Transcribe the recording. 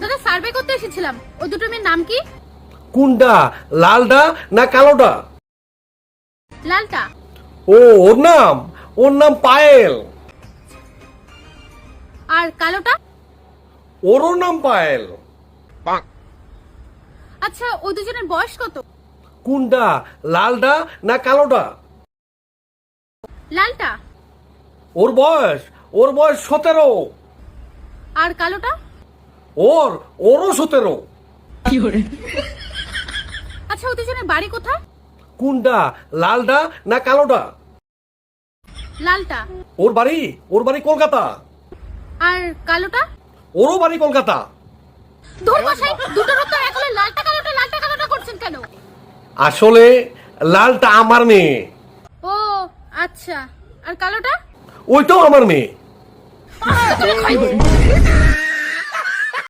দাদা সার্ভে করতে এসেছিলাম, ওই দুটো মেয়ের নাম কি? কোনটা, লালটা না কালোটা? লালটা। ও, ওর নাম পায়েল। আর কালোটা? ওরও নাম পায়েল। আচ্ছা, ওই দুজনের বয়স কত? কোনটা, লালটা না কালোটা? লালটা। ওর বয়স 17। আর কালোটা? ওরও 17। আচ্ছা, ওই দুজনের বাড়ি কোথায়? কোনটা, লালটা না কালোটা? লালটা। ওর বাড়ি কলকাতা। আর কালোটা? ওরও বাড়ি কলকাতা। ধুর মশাই, দুটোর উত্তর এক হলে লালটা কালোটা করছেন কেন? আসলে লালটা আমার মেয়ে। ও আচ্ছা, আর কালোটা? ওইটাও আমার মেয়ে।